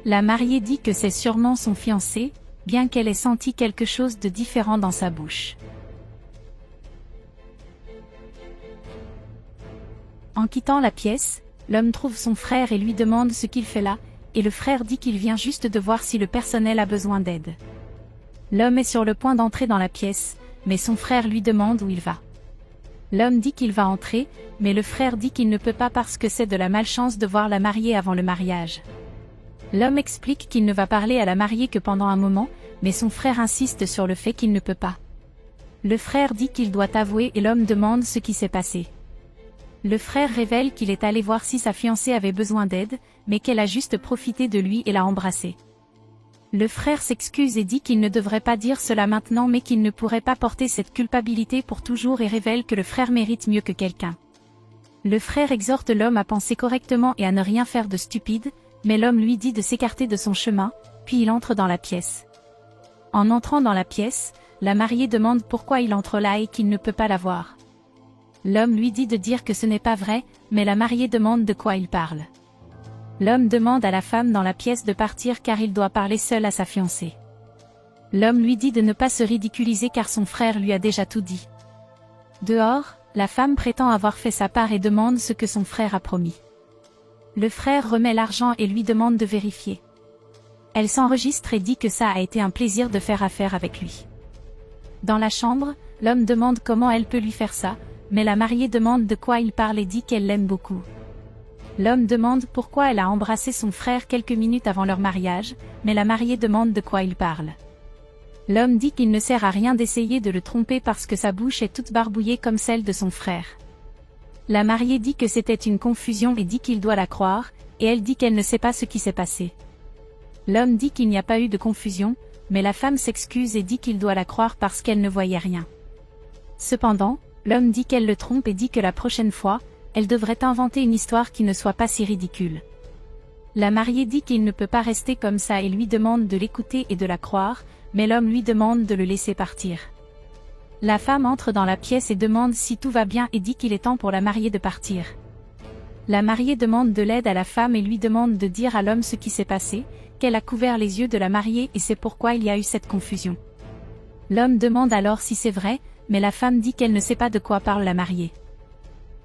La mariée dit que c'est sûrement son fiancé, bien qu'elle ait senti quelque chose de différent dans sa bouche. En quittant la pièce, l'homme trouve son frère et lui demande ce qu'il fait là, et le frère dit qu'il vient juste de voir si le personnel a besoin d'aide. L'homme est sur le point d'entrer dans la pièce, mais son frère lui demande où il va. L'homme dit qu'il va entrer, mais le frère dit qu'il ne peut pas parce que c'est de la malchance de voir la mariée avant le mariage. L'homme explique qu'il ne va parler à la mariée que pendant un moment, mais son frère insiste sur le fait qu'il ne peut pas. Le frère dit qu'il doit avouer et l'homme demande ce qui s'est passé. Le frère révèle qu'il est allé voir si sa fiancée avait besoin d'aide, mais qu'elle a juste profité de lui et l'a embrassé. Le frère s'excuse et dit qu'il ne devrait pas dire cela maintenant mais qu'il ne pourrait pas porter cette culpabilité pour toujours et révèle que le frère mérite mieux que quelqu'un. Le frère exhorte l'homme à penser correctement et à ne rien faire de stupide, mais l'homme lui dit de s'écarter de son chemin, puis il entre dans la pièce. En entrant dans la pièce, la mariée demande pourquoi il entre là et qu'il ne peut pas la voir. L'homme lui dit de dire que ce n'est pas vrai, mais la mariée demande de quoi il parle. L'homme demande à la femme dans la pièce de partir car il doit parler seul à sa fiancée. L'homme lui dit de ne pas se ridiculiser car son frère lui a déjà tout dit. Dehors, la femme prétend avoir fait sa part et demande ce que son frère a promis. Le frère remet l'argent et lui demande de vérifier. Elle s'enregistre et dit que ça a été un plaisir de faire affaire avec lui. Dans la chambre, l'homme demande comment elle peut lui faire ça, mais la mariée demande de quoi il parle et dit qu'elle l'aime beaucoup. L'homme demande pourquoi elle a embrassé son frère quelques minutes avant leur mariage, mais la mariée demande de quoi il parle. L'homme dit qu'il ne sert à rien d'essayer de le tromper parce que sa bouche est toute barbouillée comme celle de son frère. La mariée dit que c'était une confusion et dit qu'il doit la croire, et elle dit qu'elle ne sait pas ce qui s'est passé. L'homme dit qu'il n'y a pas eu de confusion, mais la femme s'excuse et dit qu'il doit la croire parce qu'elle ne voyait rien. Cependant, l'homme dit qu'elle le trompe et dit que la prochaine fois, elle devrait inventer une histoire qui ne soit pas si ridicule. La mariée dit qu'il ne peut pas rester comme ça et lui demande de l'écouter et de la croire, mais l'homme lui demande de le laisser partir. La femme entre dans la pièce et demande si tout va bien et dit qu'il est temps pour la mariée de partir. La mariée demande de l'aide à la femme et lui demande de dire à l'homme ce qui s'est passé, qu'elle a couvert les yeux de la mariée et c'est pourquoi il y a eu cette confusion. L'homme demande alors si c'est vrai, mais la femme dit qu'elle ne sait pas de quoi parle la mariée.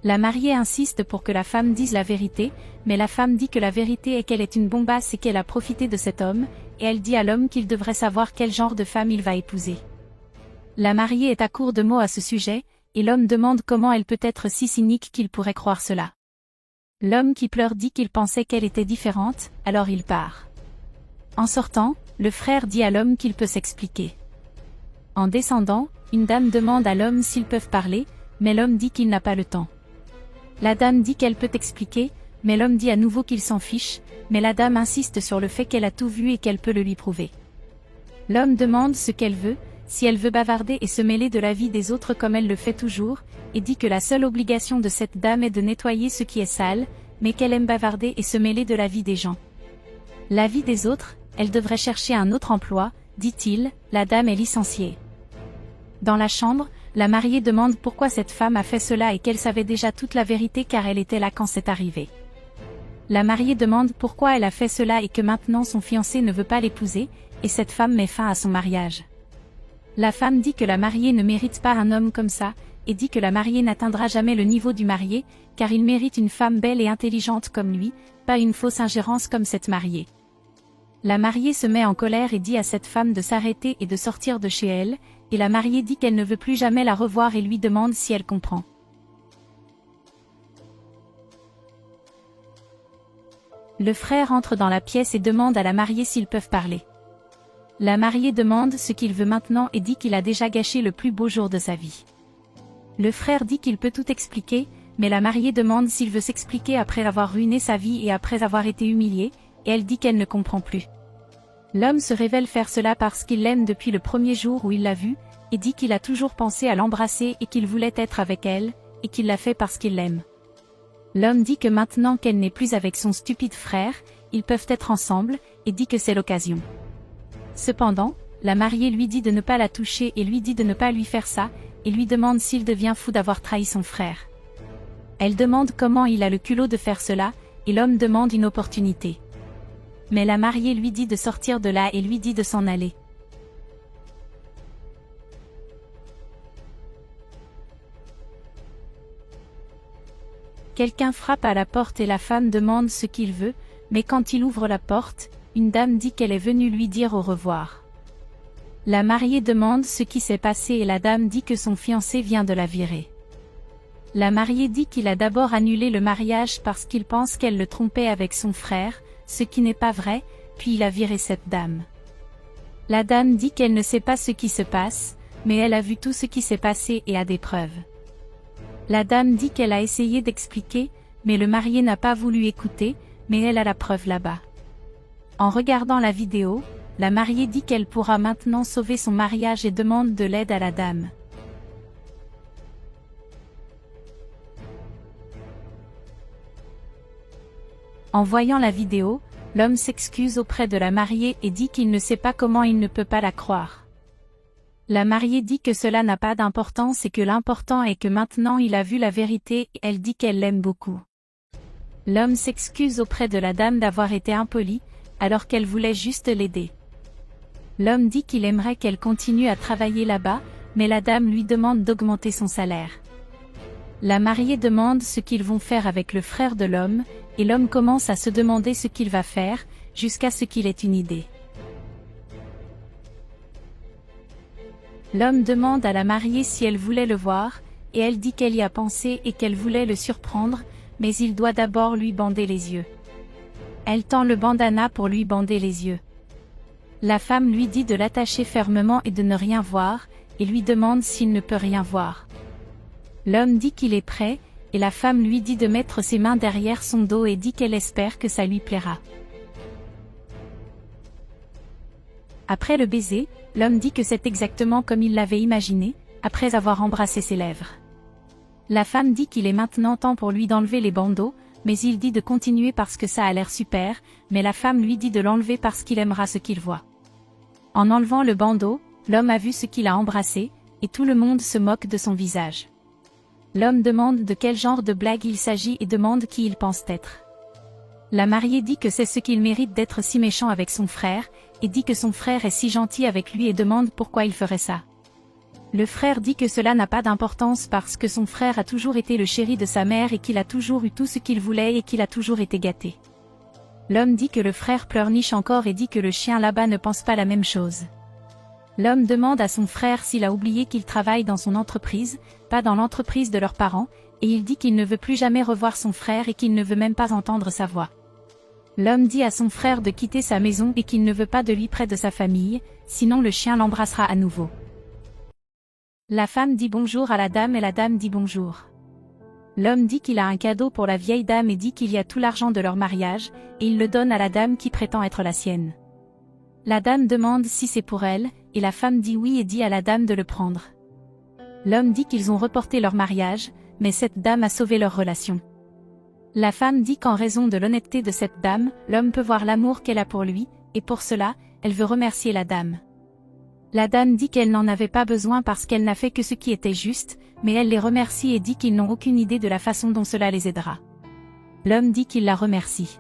La mariée insiste pour que la femme dise la vérité, mais la femme dit que la vérité est qu'elle est une bombasse et qu'elle a profité de cet homme, et elle dit à l'homme qu'il devrait savoir quel genre de femme il va épouser. La mariée est à court de mots à ce sujet, et l'homme demande comment elle peut être si cynique qu'il pourrait croire cela. L'homme qui pleure dit qu'il pensait qu'elle était différente, alors il part. En sortant, le frère dit à l'homme qu'il peut s'expliquer. En descendant, une dame demande à l'homme s'ils peuvent parler, mais l'homme dit qu'il n'a pas le temps. La dame dit qu'elle peut expliquer, mais l'homme dit à nouveau qu'il s'en fiche, mais la dame insiste sur le fait qu'elle a tout vu et qu'elle peut le lui prouver. L'homme demande ce qu'elle veut, si elle veut bavarder et se mêler de la vie des autres comme elle le fait toujours, et dit que la seule obligation de cette dame est de nettoyer ce qui est sale, mais qu'elle aime bavarder et se mêler de la vie des gens. La vie des autres, elle devrait chercher un autre emploi, dit-il, la dame est licenciée. Dans la chambre, la mariée demande pourquoi cette femme a fait cela et qu'elle savait déjà toute la vérité car elle était là quand c'est arrivé. La mariée demande pourquoi elle a fait cela et que maintenant son fiancé ne veut pas l'épouser, et cette femme met fin à son mariage. La femme dit que la mariée ne mérite pas un homme comme ça, et dit que la mariée n'atteindra jamais le niveau du marié, car il mérite une femme belle et intelligente comme lui, pas une fausse ingérence comme cette mariée. La mariée se met en colère et dit à cette femme de s'arrêter et de sortir de chez elle, et la mariée dit qu'elle ne veut plus jamais la revoir et lui demande si elle comprend. Le frère entre dans la pièce et demande à la mariée s'ils peuvent parler. La mariée demande ce qu'il veut maintenant et dit qu'il a déjà gâché le plus beau jour de sa vie. Le frère dit qu'il peut tout expliquer, mais la mariée demande s'il veut s'expliquer après avoir ruiné sa vie et après avoir été humiliée, et elle dit qu'elle ne comprend plus. L'homme se révèle faire cela parce qu'il l'aime depuis le premier jour où il l'a vue, et dit qu'il a toujours pensé à l'embrasser et qu'il voulait être avec elle, et qu'il l'a fait parce qu'il l'aime. L'homme dit que maintenant qu'elle n'est plus avec son stupide frère, ils peuvent être ensemble, et dit que c'est l'occasion. Cependant, la mariée lui dit de ne pas la toucher et lui dit de ne pas lui faire ça, et lui demande s'il devient fou d'avoir trahi son frère. Elle demande comment il a le culot de faire cela, et l'homme demande une opportunité. Mais la mariée lui dit de sortir de là et lui dit de s'en aller. Quelqu'un frappe à la porte et la femme demande ce qu'il veut, mais quand il ouvre la porte, une dame dit qu'elle est venue lui dire au revoir. La mariée demande ce qui s'est passé et la dame dit que son fiancé vient de la virer. La mariée dit qu'il a d'abord annulé le mariage parce qu'il pense qu'elle le trompait avec son frère, ce qui n'est pas vrai, puis il a viré cette dame. La dame dit qu'elle ne sait pas ce qui se passe, mais elle a vu tout ce qui s'est passé et a des preuves. La dame dit qu'elle a essayé d'expliquer, mais le marié n'a pas voulu écouter, mais elle a la preuve là-bas. En regardant la vidéo, la mariée dit qu'elle pourra maintenant sauver son mariage et demande de l'aide à la dame. En voyant la vidéo, l'homme s'excuse auprès de la mariée et dit qu'il ne sait pas comment il ne peut pas la croire. La mariée dit que cela n'a pas d'importance et que l'important est que maintenant il a vu la vérité et elle dit qu'elle l'aime beaucoup. L'homme s'excuse auprès de la dame d'avoir été impoli, alors qu'elle voulait juste l'aider. L'homme dit qu'il aimerait qu'elle continue à travailler là-bas, mais la dame lui demande d'augmenter son salaire. La mariée demande ce qu'ils vont faire avec le frère de l'homme, et l'homme commence à se demander ce qu'il va faire, jusqu'à ce qu'il ait une idée. L'homme demande à la mariée si elle voulait le voir, et elle dit qu'elle y a pensé et qu'elle voulait le surprendre, mais il doit d'abord lui bander les yeux. Elle tend le bandana pour lui bander les yeux. La femme lui dit de l'attacher fermement et de ne rien voir, et lui demande s'il ne peut rien voir. L'homme dit qu'il est prêt, et la femme lui dit de mettre ses mains derrière son dos et dit qu'elle espère que ça lui plaira. Après le baiser, l'homme dit que c'est exactement comme il l'avait imaginé, après avoir embrassé ses lèvres. La femme dit qu'il est maintenant temps pour lui d'enlever les bandeaux, mais il dit de continuer parce que ça a l'air super, mais la femme lui dit de l'enlever parce qu'il aimera ce qu'il voit. En enlevant le bandeau, l'homme a vu ce qu'il a embrassé, et tout le monde se moque de son visage. L'homme demande de quel genre de blague il s'agit et demande qui il pense être. La mariée dit que c'est ce qu'il mérite d'être si méchant avec son frère, et dit que son frère est si gentil avec lui et demande pourquoi il ferait ça. Le frère dit que cela n'a pas d'importance parce que son frère a toujours été le chéri de sa mère et qu'il a toujours eu tout ce qu'il voulait et qu'il a toujours été gâté. L'homme dit que le frère pleurniche encore et dit que le chien là-bas ne pense pas la même chose. L'homme demande à son frère s'il a oublié qu'il travaille dans son entreprise, pas dans l'entreprise de leurs parents, et il dit qu'il ne veut plus jamais revoir son frère et qu'il ne veut même pas entendre sa voix. L'homme dit à son frère de quitter sa maison et qu'il ne veut pas de lui près de sa famille, sinon le chien l'embrassera à nouveau. La femme dit bonjour à la dame et la dame dit bonjour. L'homme dit qu'il a un cadeau pour la vieille dame et dit qu'il y a tout l'argent de leur mariage, et il le donne à la dame qui prétend être la sienne. La dame demande si c'est pour elle, et la femme dit oui et dit à la dame de le prendre. L'homme dit qu'ils ont reporté leur mariage, mais cette dame a sauvé leur relation. La femme dit qu'en raison de l'honnêteté de cette dame, l'homme peut voir l'amour qu'elle a pour lui, et pour cela, elle veut remercier la dame. La dame dit qu'elle n'en avait pas besoin parce qu'elle n'a fait que ce qui était juste, mais elle les remercie et dit qu'ils n'ont aucune idée de la façon dont cela les aidera. L'homme dit qu'il la remercie.